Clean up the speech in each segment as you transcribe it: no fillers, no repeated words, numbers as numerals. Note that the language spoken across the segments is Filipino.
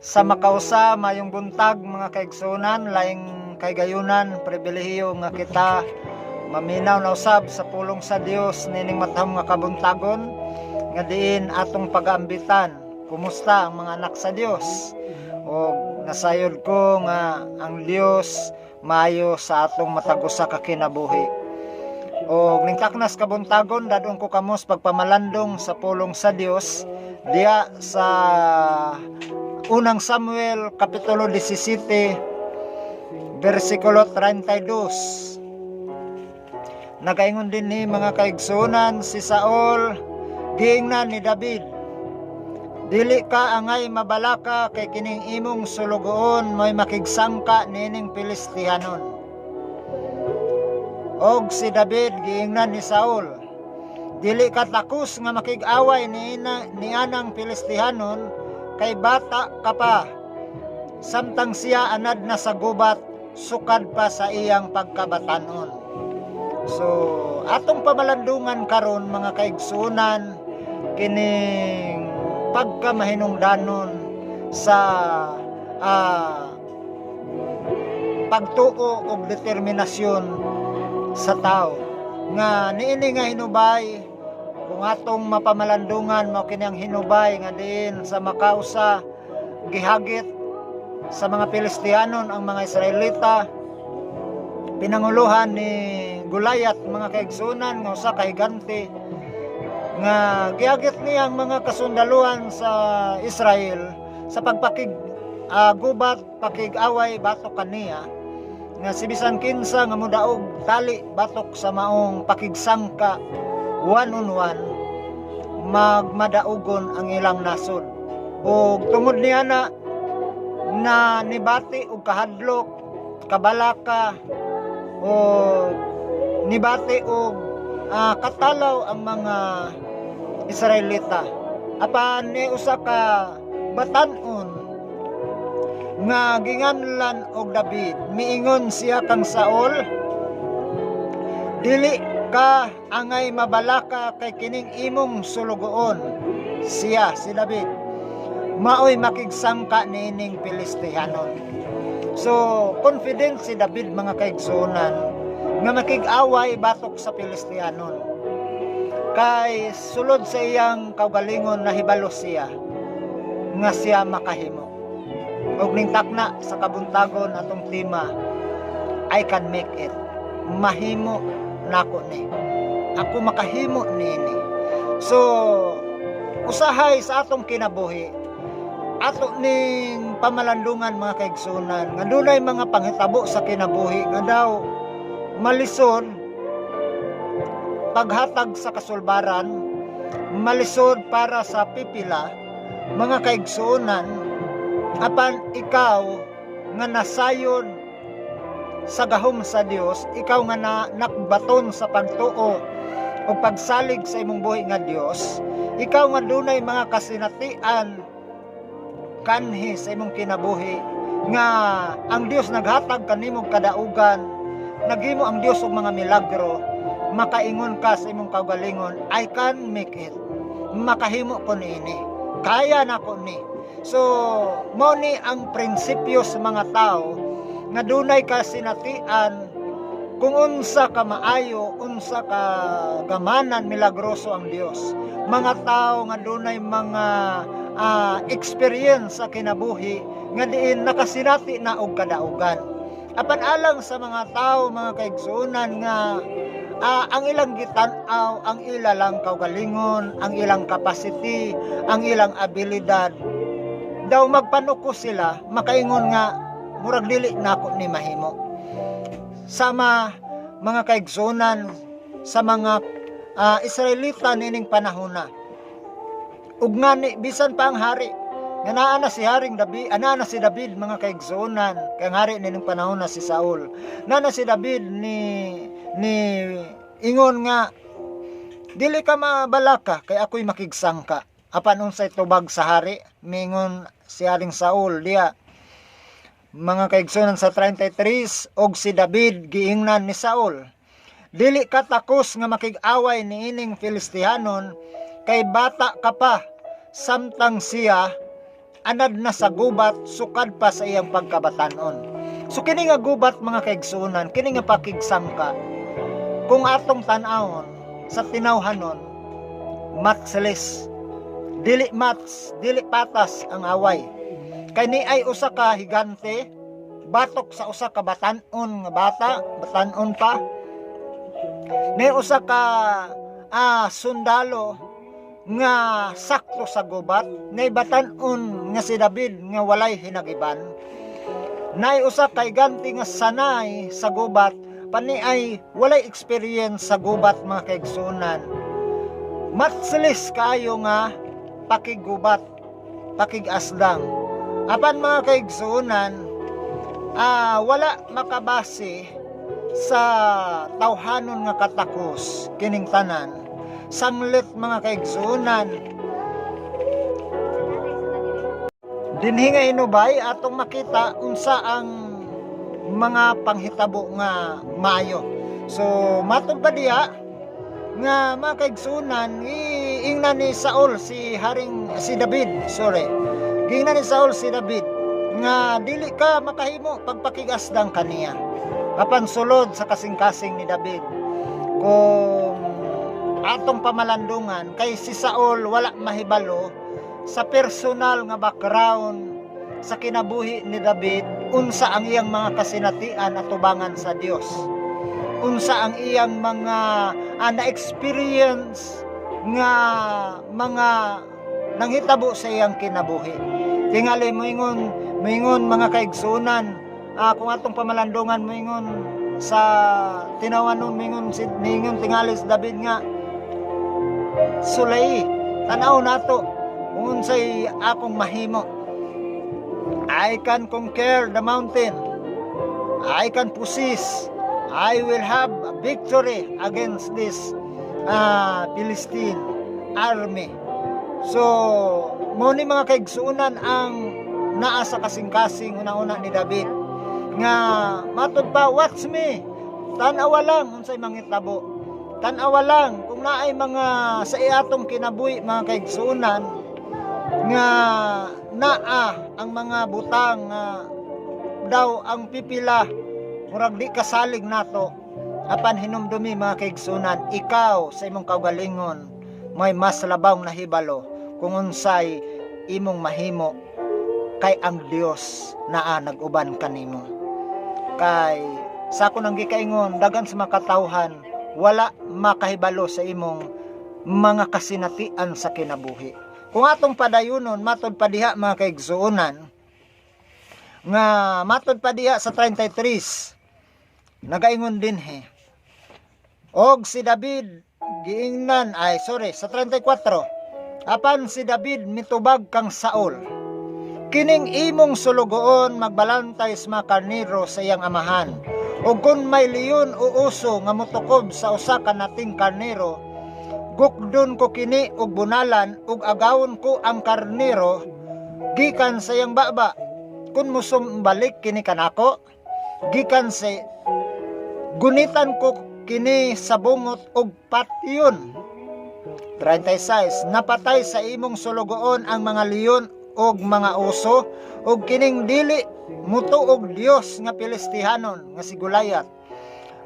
Sa makausa mayong buntag mga kaigsunan, laing kay gayunan pribilehiyo nga kita maminaw na usab sa pulong sa Dios nining matahom nga kabuntagon nga diin atong pag-aambitan. Kumusta ang mga anak sa Dios? O nasayod ko nga ang Dios maayo sa atong matagusa ka kinabuhi. O ningkaknas kabuntagon dadong ko kamos pagpamalandong sa pulong sa Dios diya sa Unang Samuel Kapitulo 17 versikulo 32. Nagaingon din ni mga kaigsunan si Saul giingnan ni David, dili ka angay mabalaka kay kining imong sulugoon mo'y makigsangka nining Pilistihanon. Og si David giingnan ni Saul, dili ka takus nga makig-away ni anang Pilistihanon, kay bata ka pa, samtang siya anad na sa gubat, sukad pa sa iyang pagkabatanon. So atong pamalandungan karon mga kaigsunan kining pagkamahinungdanon sa pagtuo og determinasyon sa tao nga niini nga hinubay. Kung atong mapamalandungan mao kini ang hinubay nga diin sa makausa gihagit sa mga Pilistiyanon ang mga Israelita, pinanguluhan ni Goliath mga kaigsunan nga usa ka higante nga gihagit niya ang mga kasundaluhan sa Israel sa pagpakig gubat pakig-away batok kaniya nga si bisan kinsa nga mudaog tali batok sa maong pakigsangka one on one magmadaugon ang ilang nasod. O tungod niya na nibati og kahadlok, kabalaka o nibati og katalaw ang mga Israelita. Apan ni usa ka batan-on nga ginganlan og David, miingon siya kang Saul, dili ka angay mabalaka kay kining imong sulugoon. Siya si David maoy makigsangka niining Pilistihanon. So confident si David mga kaigsunan nga makig-away batok sa Pilistihanon, kay sulod sa iyang kaugalingon na hibalo siya nga siya makahimo. Og ning takna sa kabuntagon atong tema, I can make it. Mahimo nako ni, ako makahimo nini. So usahay sa atong kinabuhi, ato ning pamalandungan mga kaigsunan nga dunay mga panghitabo sa kinabuhi nga daw malisod paghatag sa kasulbaran, malisod para sa pipila mga kaigsunan. Apan ikaw nga nasayod sa gahom sa Dios, ikaw nga nakbaton sa pagtuo o pagsalig sa imong buhi nga Dios, ikaw nga dunay mga kasinatian kanhi sa imong kinabuhi nga ang Dios naghatag kanimo kadaugan, naghimo ang Dios og mga milagro, makaingon ka sa imong kaugalingon, I can make it. Makahimo ko niini, kaya na ko ni. So mao ni ang prinsipyo sa mga tao nga dunay kasinatian kung unsa ka maayo, unsa ka gamanan milagroso ang Dios. Mga tao nga dunay mga experience sa kinabuhi nga diin nakasinati na og kadaugan. Apan alang sa mga tao mga kaigsunan nga ang ilang gitan-aw, ang ilalang kaugalingon, ang ilang capacity, ang ilang abilidad, daw magpanuko sila, makaingon nga murag dili nako ni mahimo. Sama mga kaigsunan sa mga Israelita nining panahona. Ug ngani bisan pa ang hari nga naa na si Haring David, na si David mga kaigsunan, kay ang hari nining panahon na si Saul. Na si David ni ingon nga dili ka mabalaka kay ako'y makigsangka. Apan unsay tubag sa hari, mingon si Haring Saul diya mga kaigsunan sa 33, og si David giingnan ni Saul, dili ka takos nga makig-away niining Filistihanon, kay bata ka pa, samtang siya anad na sa gubat sukad pa sa iyang pagkabatanon. So kini nga gubat mga kaigsunan, kini nga pakigsangka, kung atong tan-awon sa tinawhanon, matselis, dili patas ang away. Kay ni ay usa ka higante, batok sa usa ka batanon nga batanon pa. Ni usa ka sundalo nga sakto sa gubat, ni batanon nga si David nga walay hinagiban. Nay usa ka higante nga sanay sa gubat, pani ay walay experience sa gubat mga kaigsunan. Matselis kayo nga pakigubat, pakigasdang. Apan mga kaigsunan, wala makabase sa tawhanon nga katakos kining tanan. Sanglit mga kaigsunan, dinhi nga inubay atong makita unsa ang mga panghitabo nga maayo. So matud pa diha nga mga kaigsunan, ingna ni Saul si David, gingna ni Saul si David nga dili ka makahimo pagpakigasdang kaniya. Apan sulod sa kasing-kasing ni David, kung atong pamalandungan, kay si Saul wala mahibalo sa personal nga background sa kinabuhi ni David, unsa ang iyang mga kasinatian at tubangan sa Dios, unsa ang iyang mga na-experience nga mga nanghitabo sa iyang kinabuhi. Tingali moingon mga kaigsunan, kung atong pamalandungan moingon sa tinawanon, moingon tingali si David nga, sulay tanaw nato kung unsay akong mahimo. I can conquer the mountain, I can possess, I will have a victory against this Philistine army. So mo ni mga kaigsunan ang naa sa kasing-kasing una-una ni David nga matud pa, watch me, tan-awa lang unsay manghitabo, tan-awa lang kung naay mga sa iatong kinabuhi mga kaigsunan nga naa ang mga butang daw ang pipila murag di kasalig nato. Apan hinumdumi mga kaigsunan, ikaw sa imong kaugalingon may mas labaw na hibalo kung unsay imong mahimo, kay ang Dios naa nag-uban kanimo. Kay sa ako nang gikaingon, dagan sa makatawhan wala makahibalo sa imong mga kasinatian sa kinabuhi. Kung atong padayunon, matod pa diha mga kaigsuonan, nga matod pa diha sa 33, nagaingon din og si David giingnan, sa 34, apan si David mitubag kang Saul, kining imong sulugoon magbalantay sa mga karnero sa iyang amahan, ug kun may leon o uso nga motukob sa usa ka nating karnero, gukdon ko kini og bunalan ug agawon ko ang karnero gikan sa iyang baba. Kun musumbalik kini kanako, gikan sa gunitan ko kini sa bungot og patyon. 36, napatay sa imong sulugoon ang mga leon og mga uso, og kining dili mutuog Dios nga Pilistihanon nga si Goliath.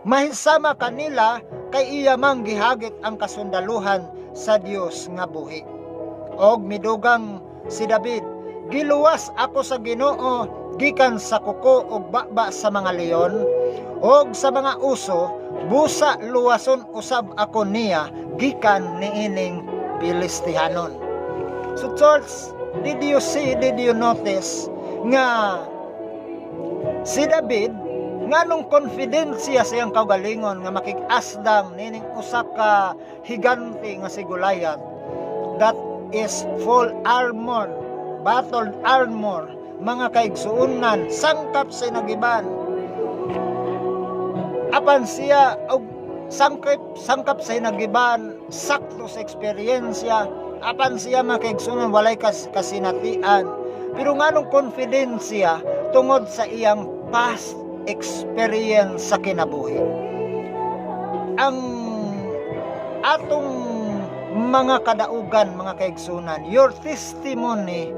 Mahisama kanila kay iya mang gihagit ang kasundaluhan sa Dios nga buhi. Og midugang si David, giluwas ako sa Ginoo gikan sa kuko og baba sa mga leon, og sa mga uso busa luwason usab ako niya gikan niining Pilistihanon. So church, did you notice nga si David nganong confidensya sa iyang kaugalingon nga makig-asdang nining usa ka higante nga si Goliath, that is full armor, battle armor, mga kaigsuunan, sangkap sa nagiban. Apan siya og sangkap sa nagiban, sakto sa eksperyensya. Apan siya mga kaigsuunan walay kasinatian, pero nganong confidensya tungod sa iyang past experience sa kinabuhi. Ang atong mga kadaugan mga kaigsunan, your testimony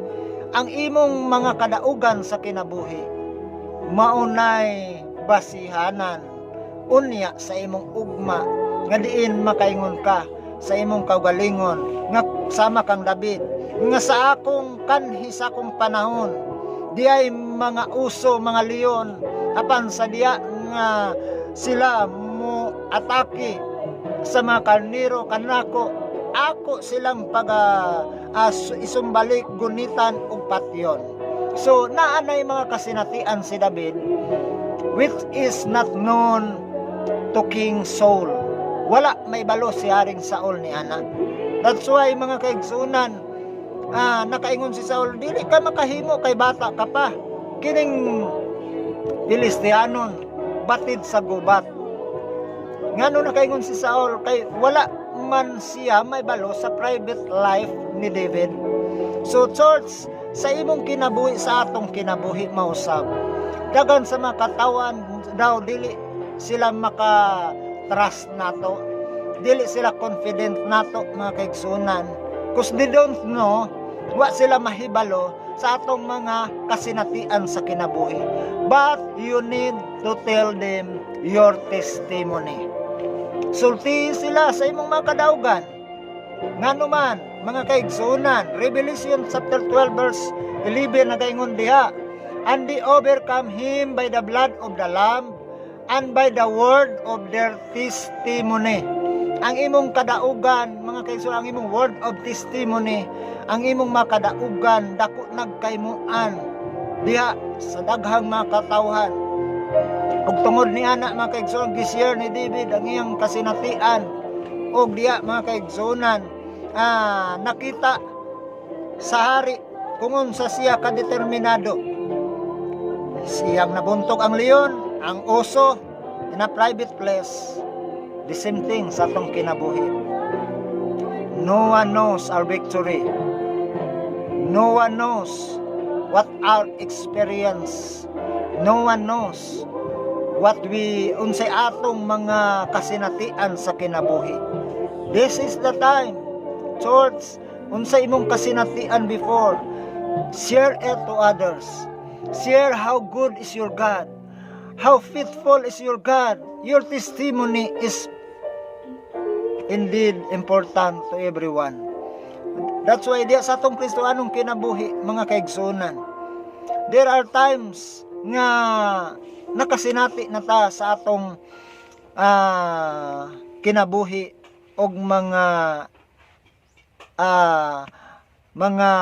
ang imong mga kadaugan sa kinabuhi maunay basihanan unya sa imong ugma nga diin makaingon ka sa imong kaugalingon nga sama kang David nga sa akong kanhi sa akong panahon di ay mga uso, mga leon apan sa diya nga sila mo atake sa mga karniro kanako ako silang isumbalik gunitan ug patyon. So naanay mga kasinatian si David which is not known to King Saul. Wala may balo si Haring Saul ni ana. That's why mga kaigsunan, nakaingon si Saul, dili ka makahimo kay bata ka pa. Kining Filistianon batid sa gubat. Ngano nakaingon si Saul kay wala man siya may balo sa private life ni David. So church, sa imong kinabuhi sa atong kinabuhi mausab. Dagan sa mga katawan daw dili sila maka-trust nato. Dili sila confident nato mga kaigsunan. Cause they don't know, wa sila mahibalo sa atong mga kasinatian sa kinabuhi. But you need to tell them your testimony. Sulti sila sa imong mga kadaugan. Ngano man, mga kaigsunan, Revelation chapter 12 verse 11 nagaingon diha, and they overcome him by the blood of the Lamb and by the word of their testimony. Ang imong kadaugan, mga kaigsunan, ang imong word of testimony, ang imong mga kadaugan, dako nagkaymuan diha sa daghang mga katawhan. Og tungod ni ana mga kaigsunan, gisyer ni David ang iyang kasinatian. Og diya mga kaigsunan, nakita sa hari kung unsa siya kadeterminado. Siyang nabuntog ang leon, ang oso in a private place. The same thing sa atong kinabuhi. No one knows our victory. No one knows what our experience. No one knows what unsay atong mga kasinatian sa kinabuhi. This is the time, church, unsay imong kasinatian before, share it to others. Share how good is your God, how faithful is your God. Your testimony is indeed important to everyone. That's why diya sa atong Kristoanong kinabuhi, mga kaigsunan, there are times nga nakasinati na ta sa atong kinabuhi og mga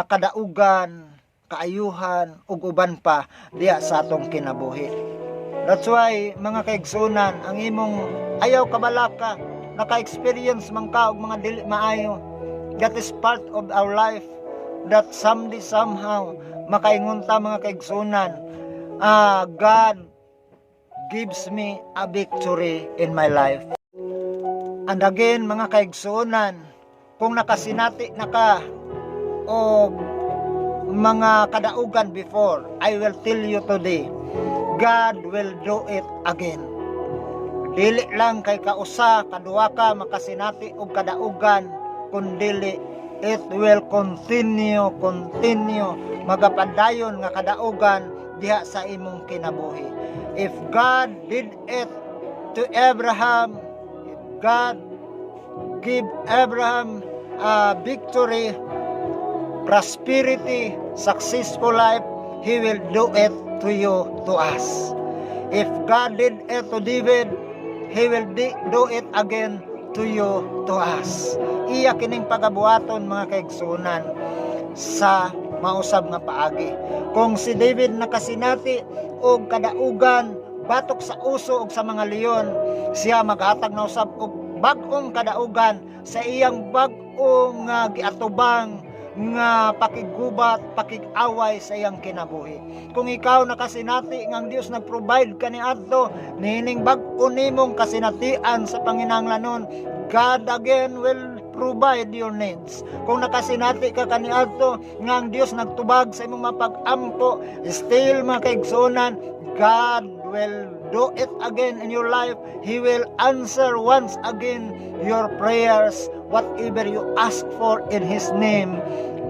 kadaugan, kaayuhan ug uban pa diya sa atong kinabuhi. That's why mga kaigsunan, ang imong ayaw kabalaka, naka-experience man ka og mga dili maayo, that is part of our life, that someday somehow makaingon ta mga kaigsunan, God gives me a victory in my life. And again mga kaigsunan, kung nakasinati na ka o mga kadaugan before, I will tell you today, God will do it again. Dili lang kay kausa, kaduwa ka makasinati og kadaugan, kundili it will continue magapadayon nga kadaugan diha sa imong kinabuhi. If God did it to Abraham, if God give Abraham victory, prosperity, successful life, He will do it to you, to us. If God did it to David, He will do it again to you, to us. Iya kining pagabuhaton mga kaigsunan sa mausab nga paagi. Kung si David nakasinati og kadaugan batok sa uso ug sa mga leon, siya maghatag na usab og bag-ong kadaugan sa iyang bag-ong giatubang nga pakigubat, pakig-away sa iyang kinabuhi. Kung ikaw nakasinati nga ang Dios nag-provide kaniadto nining bag-o nimong kasinatian sa panginahanglanon, God again will provide your needs. Kung nakasinati ka kaniadto nga ang Dios nagtubag sa imong mapag-ampo, still mga kaigsunan, God will do it again in your life. He will answer once again your prayers, whatever you ask for in His name.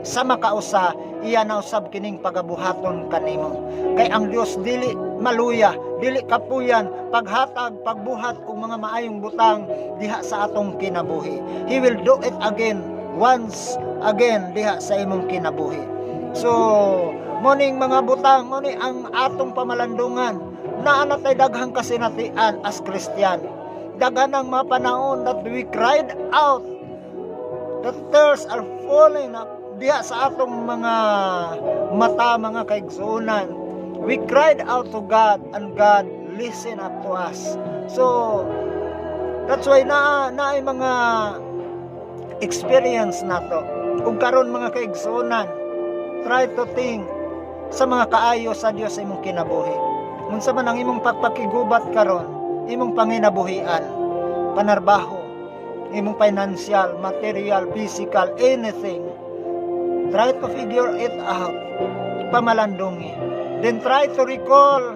sa makausa iya na usab kining pagabuhaton kanimo. Kay ang Dios dili maluya, dili kapuyan paghatag pagbuhat og mga maayong butang diha sa atong kinabuhi. He will do it again, once again diha sa imong kinabuhi. So moning mga butang, moni ang atong pamalandungan na natay daghang kasinatian as Christian. Daghan ang mga panahon that we cried out, the tears are falling up diha sa atong mga mata, mga kaigsunan. We cried out to God and God listened up to us. So that's why naay mga experience nato. Ug karon mga kaigsunan, try to think sa mga kaayo sa Dios sa imong kinabuhi. Unsa man ang imong pagpakigubat karon, imong panginabuhian, panarbaho, imong financial, material, physical, anything. Try to figure it out. Pamalandungi. Then try to recall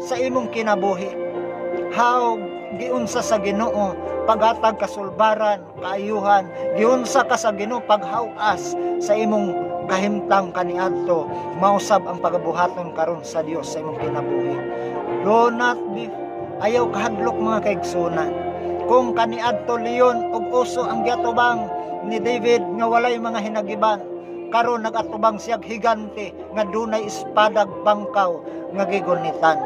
sa imong kinabuhi how giunsa sa Ginoo paghatag kasulbaran, kaayuhan, giunsa ka sa Ginoo paghawas sa imong kahimtang kaniadto, mausab ang pagabuhaton karon sa Dios sa imong kinabuhi. Do not be ayaw kahadlok mga kaigsunan. Kung kaniadto leon ug oso ang giatubang ni David nga walay mga hinagiban, karon nagatubang siyag higante nga dunay espadag bangkaw nga gigunitan.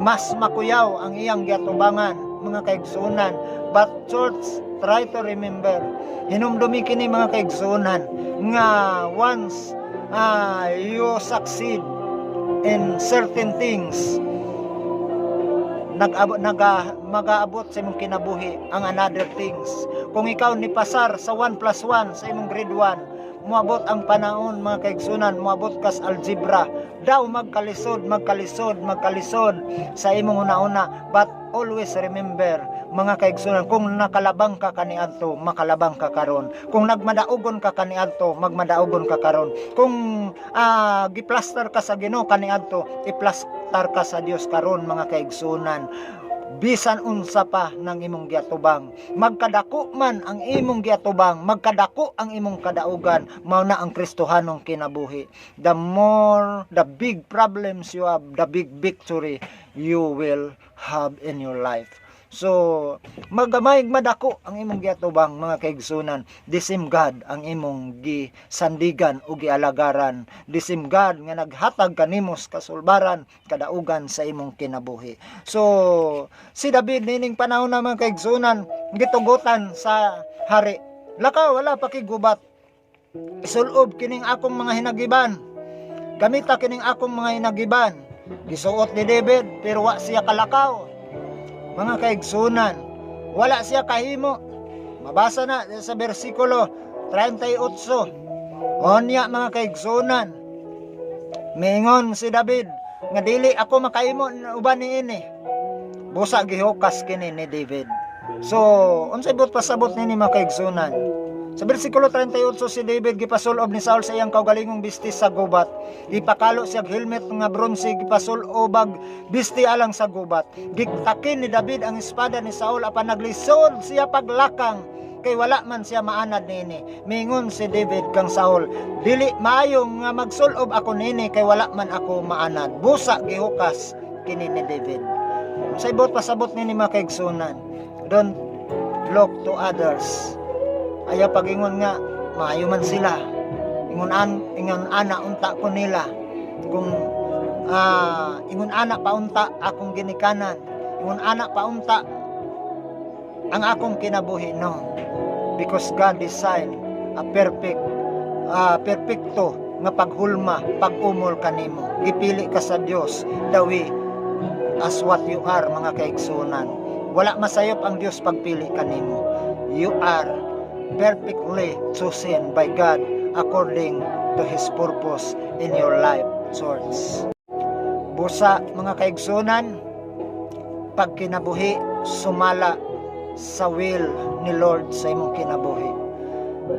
Mas makuyaw ang iyang giatubangan mga kaigsunan. But church, try to remember, hinumdumi kini mga kaigsunan nga once you succeed in certain things, mag-aabot sa imong kinabuhi ang another things. Kung ikaw ni pasar sa 1+1 sa imong grade 1, moabot ang panahon mga kaigsunan, moabot kas algebra, daw magkalisod sa imong una-una. But always remember mga kaigsunan, kung nakalabang ka kaniadto, makalabang ka karon. Kung nagmadaugon ka kaniadto, magmadaugon ka karon. Kung giplaster ka sa Ginoo kaniadto, iplaster ka sa Dios karon mga kaigsunan. Bisan unsa pa ng imong giatubang, magkadako man ang imong giatubang, magkadako ang imong kadaugan, mao na ang Kristohanong kinabuhi. The more the big problems you have, the big victory you will have in your life. So magamay madako ang imong giatubang mga kaigsunan, disim God ang imong gisandigan o gialagaran, disim God nga naghatag kanimos kasulbaran, kadaugan sa imong kinabuhi. So si David nining panahon na mga kaigsunan, gitugutan sa hari, lakaw wala pakigubat, isulob kining akong mga hinagiban, gamita kining akong mga hinagiban. Gisuot ni David pero wa siya kalakaw. Mga kaigsunan, wala siya kahimo. Mabasa na sa versikulo 38. Onya mga kaigsunan, mingon si David nga dili ako makahimo uban niini. Busa gihukas kini ni David. So unsay but pasabot nini mga kaigsunan? Sa bersikulo 38, si David gipasulob ni Saul sa iyang kaugalingong bisti sa gubat. Ipakalo siya helmet nga bronze, gipasulobag bisti alang sa gubat. Gitakin ni David ang espada ni Saul apan naglisod siya paglakang, kay wala man siya maanad nini. Mingon si David kang Saul, dili maayo nga magsulob ako nini kay wala man ako maanad. Busa gihukas kini ni David. Sa ibot pasabot nini mga kaigsunan, don't look to others. Aya pagingon nga maayo man sila, ingon ana unta ko nila, kung ingon ana paunta akong ginikanan, ingon ana paunta ang akong kinabuhi. No, because God designed a perfecto nga paghulma, pag-umol kanimo. Gipili ka sa Dios the way as what you are mga kaigsunan. Wala masayop ang Dios pagpili kanimo. You are perfectly chosen by God according to His purpose in your life, church. Busa mga kaigsunan, pag kinabuhi, sumala sa will ni Lord sa imong kinabuhi.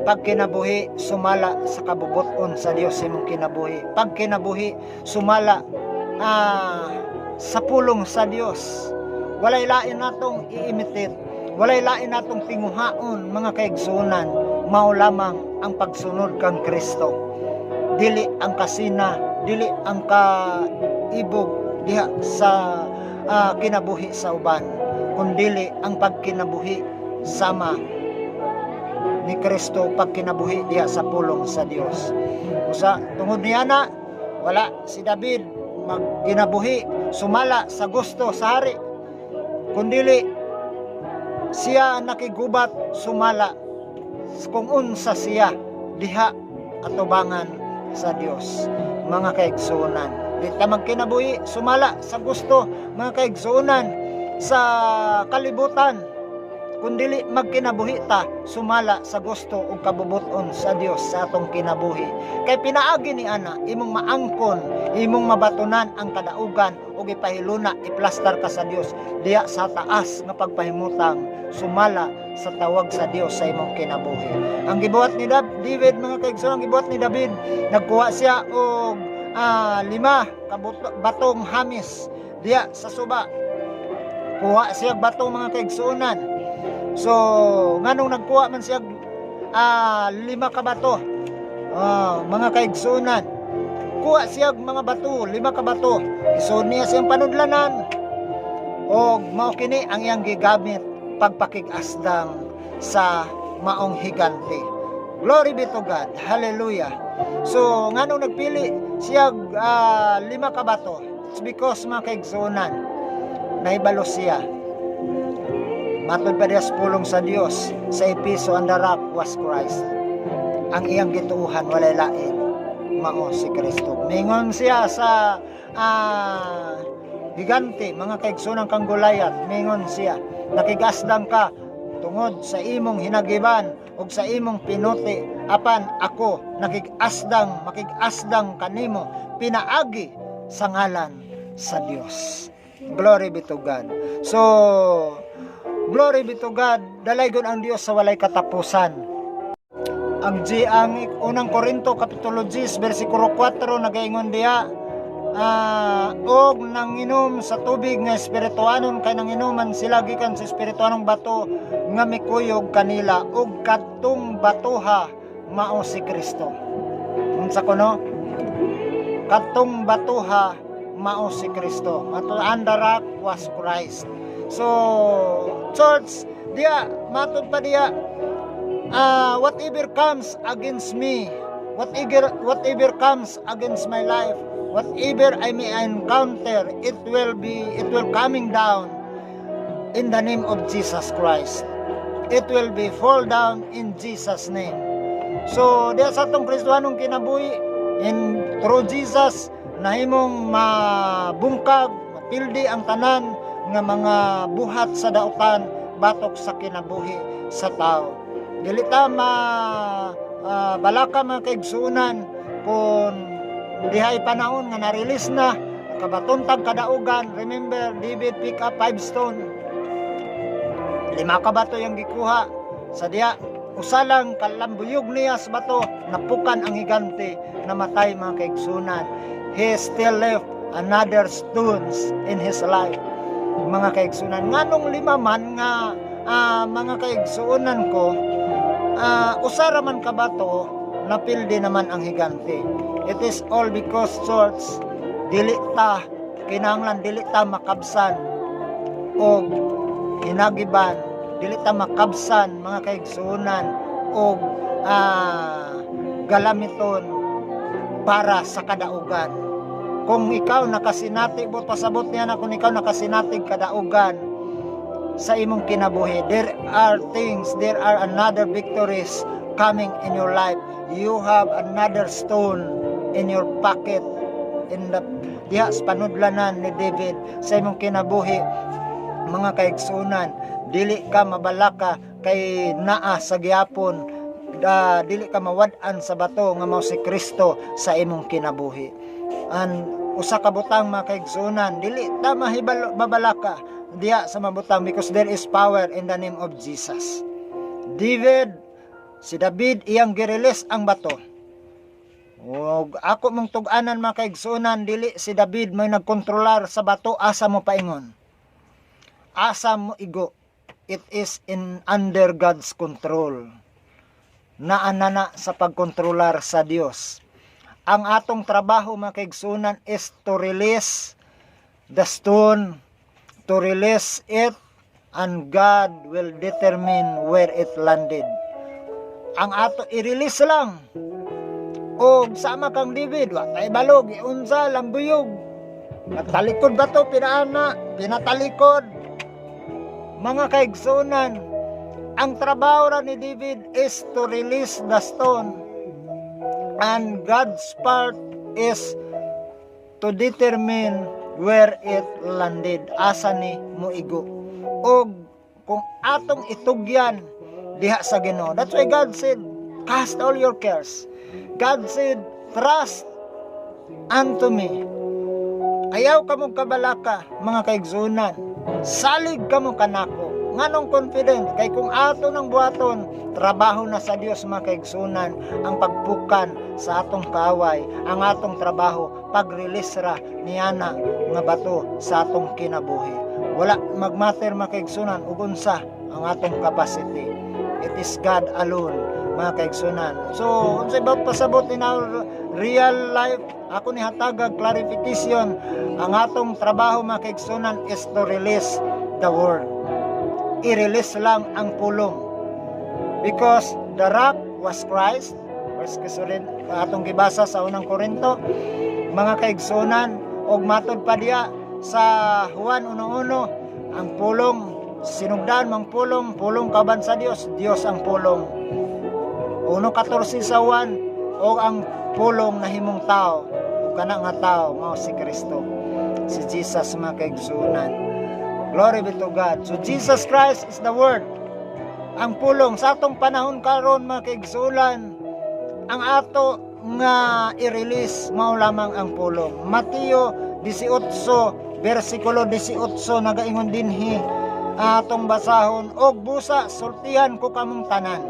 Pag kinabuhi, sumala sa kabubuton sa Dios sa imong kinabuhi. Pag kinabuhi, sumala sa pulong sa Dios. Walay lain natong i-imitate, walay lain natong tinguhaon mga kaigsunan, mao lamang ang pagsunod kang Kristo. dili ang kasina, dili ang kaibog diha sa kinabuhi sa uban, kundili ang pagkinabuhi sama ni Kristo, pagkinabuhi diha sa pulong sa Dios. Usa tungod niya na wala si David magkinabuhi sumala sa gusto sa hari, kundili siya nakigubat sumala kung unsa siya diha atubangan sa Dios. Mga kaigsunan, di ta magkinabuhi sumala sa gusto, mga kaigsunan, sa kalibutan, kundili magkinabuhi ta sumala sa gusto ug kabubuton sa Dios sa atong kinabuhi. Kay pinaagi ni ana imong maangkon, imong mabatunan ang kadaugan ug ipahiluna, iplastar ka sa Dios diya sa taas nga pagpahimutang sumala sa tawag sa Dios sa imong kinabuhi. Ang gibuhat ni David, mga kaigsunan, ang gibuhat ni David, nagkuha siya og 5 batong hamis diya sa suba. Kuha siya batong, mga kaigsunan. So nganong nagkuha man siya 5 ka bato, mga kaigsunan, kuha siya mga bato, 5 ka bato, isuod niya siyang panudlanan og mao kini ang iyang gigamit pagpakig-asdang sa maong higante. Glory be to God. Hallelujah. So nganong nagpili siya 5 ka bato? It's because, mga kaigsunan, nahibalo siya matod pa diya sa pulong sa Dios sa Episo, and the rock was Christ. Ang iyang gituuhan walay lain mao si Kristo. Mingon siya sa higante, mga kaigsunan, kang Goliath. Mingon siya, nakigasdang ka tungod sa imong hinagiban ug sa imong pinuti, apan ako makigasdang kanimo pinaagi sa ngalan sa Dios. Glory be to God. So glory be to God, dalaygon ang Dios sa walay katapusan. Ang unang Korinto kapitulo 10 bersikulo 4 nagaingon diha, og nanginom sa tubig nga espirituanon, kay nanginuman sila gikan sa espirituanong bato nga mikuyog kanila, og kadtong batuha mao si Kristo. Unsa kuno? Kadtong batuha mao si Kristo. And the rock was Christ. So church, diya matod pa diya, whatever comes against me, whatever comes against my life, whatever I may encounter, it will coming down in the name of Jesus Christ. It will be fall down in Jesus name. So diya sa atong Kristohanong kinabuhi, through Jesus nahimong mabungkag, mapildi ang tanan nga mga buhat sa dautan batok sa kinabuhi sa tao. Dili ta balaka, mga kaigsunan, kung dihay panahon nga na-release na kabatuntag kadaugan. Remember, David pick up 5 stone, 5 ka bato yung gikuha sa diya. Usalang kalambuyog niya sa bato, napukan ang higante, namatay, mga kaigsunan. He still left another stones in his life, mga kaigsunan. Nganong 5 man nga mga kaigsunan ko, usara man ka bato, napildi naman ang higante. It is all because, church, dili ta makabsan o hinagiban, dili ta makabsan, mga kaigsunan, o galamiton para sa kadaugan. Kung ikaw nakasinati, pasabot niya na, kung ikaw nakasinatig kadaugan sa imong kinabuhi, there are another victories coming in your life. You have another stone in your pocket, in the diha sa panudlanan ni David sa imong kinabuhi, mga kaigsunan. Dili ka mabalaka kay naa sa gihapon, dili ka mawad-an sa bato nga mao si Kristo sa imong kinabuhi. And usa ka butang, mga kaigsunan, dili ta mabalaka diha sa mabutang, because there is power in the name of Jesus. Si David iyang gireles ang bato. Og ako mong tug-anan, mga kaigsunan, dili si David may nagkontrolar sa bato. Asa mo paingon, asa mo igo, it is under God's control. Naanana sa pagkontrolar sa Dios. ang atong trabaho mga kaigsunan is to release the stone, to release it, and God will determine where it landed. Ang ato i-release lang. O sama kang David, wa tay balog, iunsa lambuyog. Nagtalikod ba to pinaana, pinatalikod. Mga kaigsunan, ang trabaho ra ni David is to release the stone. And God's part is to determine where it landed, asa ni moigo. O kung atong itugyan diha sa Ginoo. That's why God said, cast all your cares. God said, trust unto me. Ayaw kamong kabalaka, mga kaigsunan. Salig kamong kanako. Nganong confident? Kay kung ato nang buhaton, trabaho na sa Dios mga kaigsunan, ang pagpukan sa atong kaaway, ang atong trabaho, pag-release ra niyana nga bato sa atong kinabuhi. Wala magmatter mga kaigsunan ug unsa ang atong capacity. It is God alone mga kaigsunan. So unsay ba pasabot in our real life? Ako ni hatagag clarification. Ang atong trabaho mga kaigsunan is to release the word. I-release lang ang pulong. Because the rock was Christ. Verse kasurin atong gibasa sa unang Korinto. Mga kaigsunan, og matod pa diya sa Juan 1:1, ang pulong sinugdan mang pulong, pulong kaban sa Dios, Dios ang pulong. 1:14 sa Juan, o ang pulong na himong tao, kana nga tao mao si Kristo, si Jesus mga kaigsunan. Glory be to God. So Jesus Christ is the word. Ang pulong sa atong panahon karon mga kaigsunan, ang ato nga i-release mao lamang ang pulong. Mateo 18 versikulo 18 nagaingon dinhi atong basahon, og busa sultihan ko kamong tanan.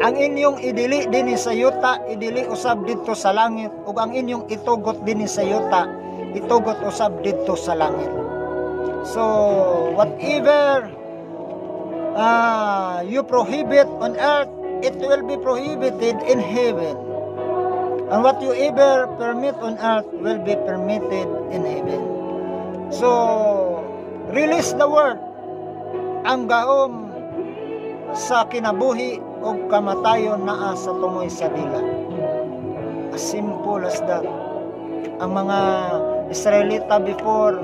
Ang inyong idili dinhi sa yuta, idili usab didto sa langit, ug ang inyong itugot dinhi sa yuta, itugot usab didto sa langit. So whatever you prohibit on earth, it will be prohibited in heaven. And what you ever permit on earth will be permitted in heaven. So release the word. Ang gaom sa kinabuhi o kamatayon naa sa tungoy sa dila. As simple as that. Ang mga Israelita before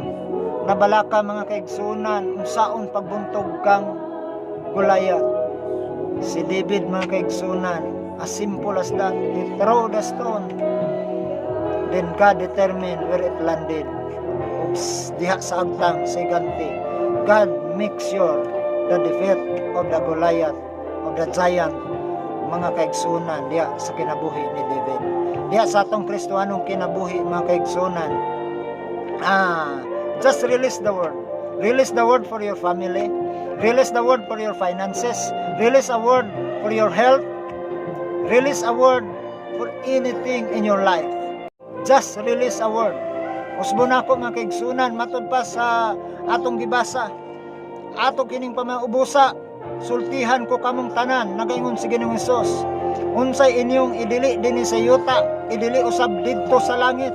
nabalaka mga kaigsunan unsaon pagbuntog kang Goliath. Si David mga kaigsunan, as simple as that, he throw the stone, then God determined where it landed. Oops, diha sa agtang sa ganti. God make sure the defeat of the Goliath, of the giant, mga kaigsunan diha sa kinabuhi ni David. Diha sa atong Kristohanong kinabuhi mga kaigsunan. Just release the word. Release the word for your family. Release the word for your finances. Release a word for your health. Release a word for anything in your life. Just release a word. Usbon ako mga kaigsunan, matod pa sa atong gibasa. Ato kining pamaubusa, sultihan ko kamong tanan, nagaingon si Ginoong Hesus. Unsay inyong idili dinhi sa yuta, idili usab didto sa langit.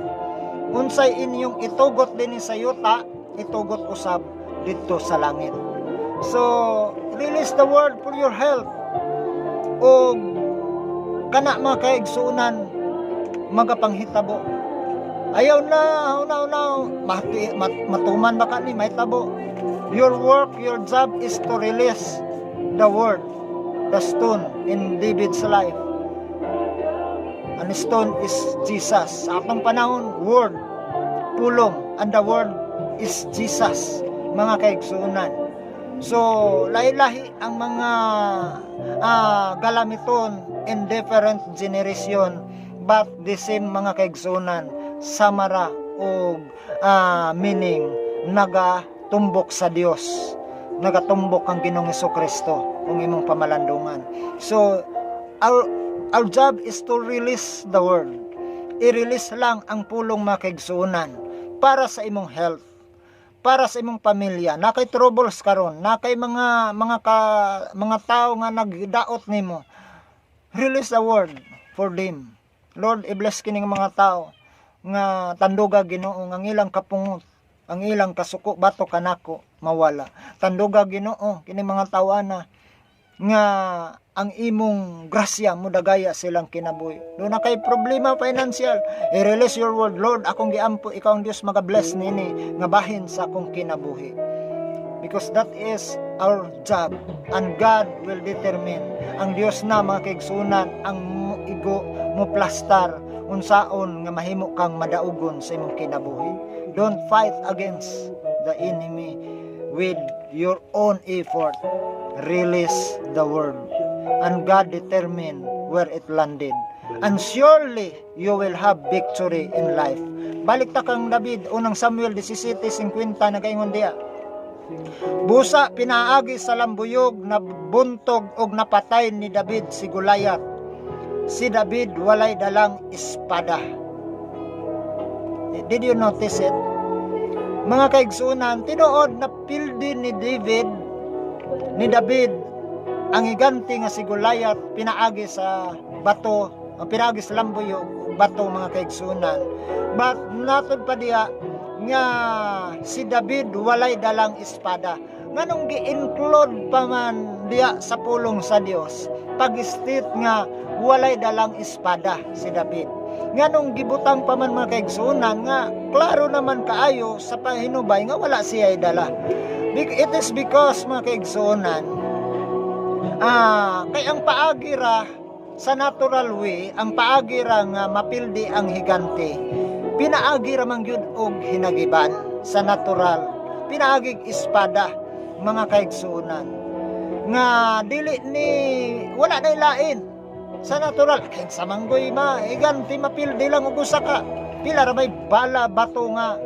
Unsay inyong itugot dinhi sa yuta, itugot usab didto sa langit. So, release the word for your health. O kana mga kaigsunan, magapanghitabo. Ayaw na, matuman ba ka ni may tabo. Your work, your job is to release the word, the stone in David's life. And the stone is Jesus. Sa atong panahon, word, pulong, and the word is Jesus, mga kaigsunan. So, lahi-lahi ang mga galamiton in different generation, but the same mga kaigsunan, samara o meaning nagatumbok sa Dios, nagatumbok ang Ginoong Hesukristo kung imong pamalandungan. So our job is to release the word. I-release lang ang pulong mga kaigsunan para sa imong health, para sa imong pamilya. Nakay troubles karon, nakay mga tao nga nagdaot nimo. Release the word for them. Lord, i-bless kining mga tao nga tanduga Ginoo ang ilang kapungot, ang ilang kasuko bato kanako mawala. Tanduga Ginoo kining mga tao ana nga ang imong grasya mo dagaya silang kinabuhi. Do na kay problema financial, i-release your word, Lord, akong giampo, ikaw ang Dios maga-bless nini nga bahin sa akong kinabuhi. Because that is our job, and God will determine. Ang Dios na mga kaigsunan ang igo mo plastar unsaon nga mahimo kang madaugon sa imong kinabuhi. Don't fight against the enemy with your own effort. Release the word, and God determine where it landed, and surely you will have victory in life. Balik ta kang David, unang Samuel 17:50 nagaingon diya, busa pinaagi sa lambuyog na buntog og napatay ni David si Goliath. Si David walay dalang espada. Did you notice it? Mga kaigsunan, tinuod na pildi ni David ang higanti nga si Goliath pinaagi sa bato, pinaagi sa lambuyog bato mga kaigsunan. But natod pa diya nga si David walay dalang espada. Nganong gi-include pa man diya sa pulong sa Dios pag-state nga walay dalang espada si David. Nganong gibutang pa man mga kaigsunan nga klaro naman kaayo sa pahinubay nga wala siya dala. It is because mga kaigsunan, kay ang paagi ra sa natural way, ang paagi ra nga mapildi ang higante, pinaagi ra man gyud og hinagiban sa natural, pinaagig espada mga kaigsunan nga dili ni wala na ilain sa natural. Kaya sa manggoy higante mapildi lang og usa ka pila ra may bala bato nga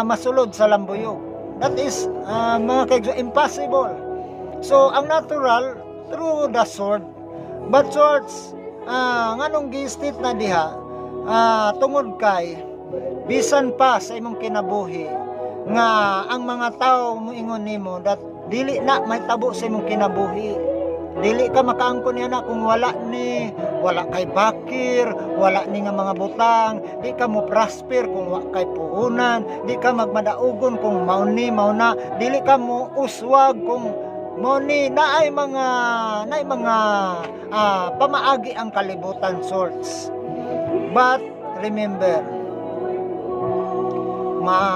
masulod sa lambuyog. That is mga kaigsunan, impossible. So ang natural through the sword, but swords nganong gi-state na diha tungod kay bisan pa sa imong kinabuhi nga ang mga tao moingon nimo that dili na mahitabo sa imong kinabuhi, dili ka makaangkon niya na kung wala kay bakir, wala ni nga mga butang, di ka mo prosper kung wala kay puhunan, di ka magmadaugon kung mauni mauna, dili ka mo uswag kung mauni naay mga pamaagi ang kalibutan sorts. But remember,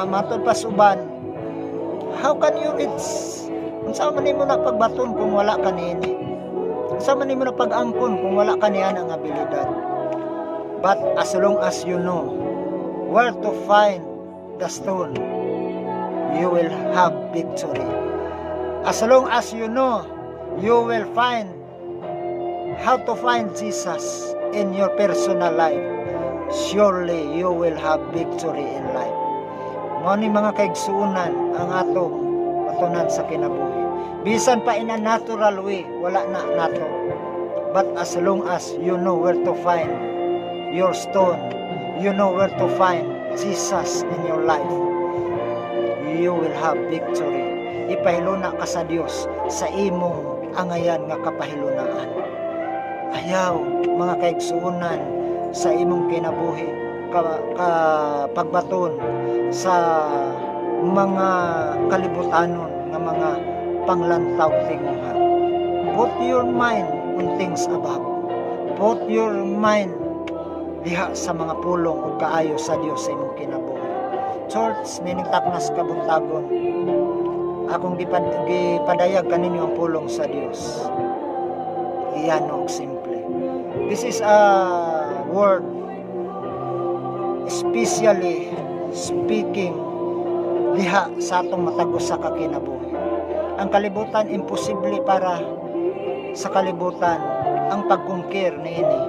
matod pa suban, how can you reach? Unsa man nimo na pagbaton kung wala ka niini? Unsa man nimo na pag-angkon kung wala ka niya ang abilidad? But as long as you know where to find the stone, you will have victory. As long as you know, you will find how to find Jesus in your personal life, surely you will have victory in life. Mao ni mga kaigsunan ang atong patunan sa kinabuhi. Bisan pa in a natural way, wala na nato. But as long as you know where to find your stone, you know where to find Jesus in your life, you will have victory. Ipahiluna ka sa Dios sa imong angayan nga kapahilunaan. Ayaw mga kaigsunan sa imong kinabuhi pagbaton sa mga kalibutanon nga mga panglantaw tinguha. Put your mind on things above. Put your mind diha sa mga pulong ug kaayo sa Dios sa imong kinabuhi. Church, nining taknas kabuntagon, akong gipadayag kaninyo ang pulong sa Dios. Iyan og simple. This is a word especially speaking diha sa atong matagos sa kakinabuhi. Ang kalibutan imposible para sa kalibutan ang pagkungkir niini.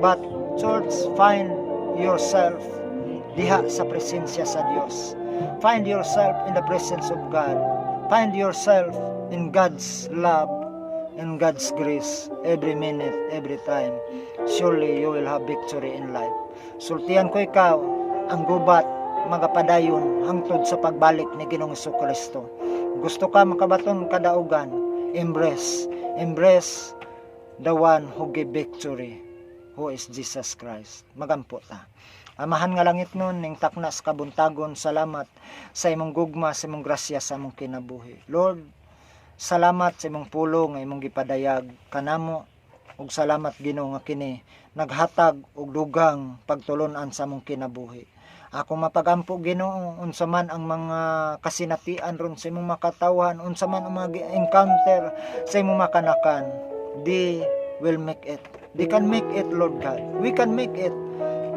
But church, find yourself diha sa presensya sa Dios. Find yourself in the presence of God. Find yourself in God's love and God's grace every minute, every time. Surely you will have victory in life. Sultihan ko ikaw ang gubat magapadayon hangtod sa pagbalik ni Ginoong Jesucristo. Gusto ka makabaton kadaugan, embrace the one who gave victory who is Jesus Christ. Magampo ta. Amahan nga langit nun, ning taknas kabuntagon, salamat sa imong gugma, sa imong grasya, sa imong kinabuhi. Lord, salamat sa imong pulong, nga imong gipadayag kanamo, ug salamat Ginoo nga kini naghatag og dugang pagtulunan sa imong kinabuhi. Ako mapagampo Ginoo, unsa man ang mga kasinatian ron sa imong makatawan, unsa man ang mga encounter sa imong makanakan, they will make it. They can make it, Lord God. We can make it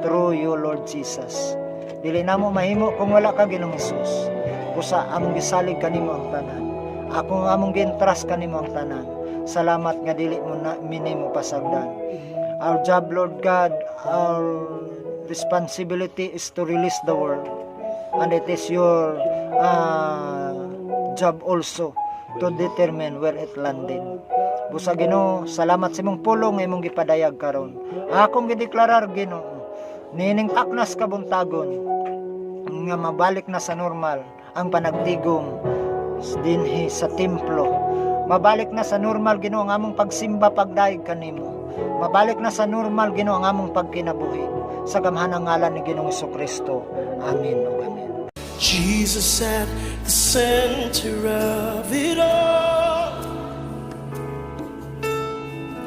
through you, Lord Jesus. Dili namo mahimo kung wala ka Ginoong Hesus. Kusa among gisalig kanimo ang tanan. Ako nga among gintras kanimo ang tanan. Salamat nga dili mo na minimo pasagdan. Our job, Lord God, our responsibility is to release the word, and it is your job also to determine where it landed. Busa Ginoo, salamat sa imong pulong nga imong gipadayag karon. Akong gideklarar Ginoo, nining taknas kabuntagon nga mabalik na sa normal ang panagtigom dinhi sa templo. Mabalik na sa normal Ginoo ang among pagsimba pagdaig kanimo. Mabalik na sa normal Ginoo ang among pagkinabuhi. Sa gamhanang ngalan ni Ginoong Jesucristo. Amen o amen. Jesus at the center of it all.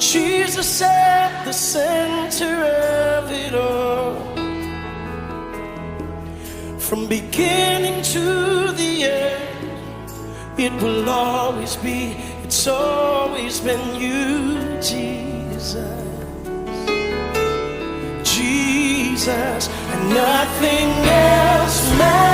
Jesus at the center of it all. From beginning to the end, it will always be, it's always been you, Jesus. Jesus, and nothing else matters.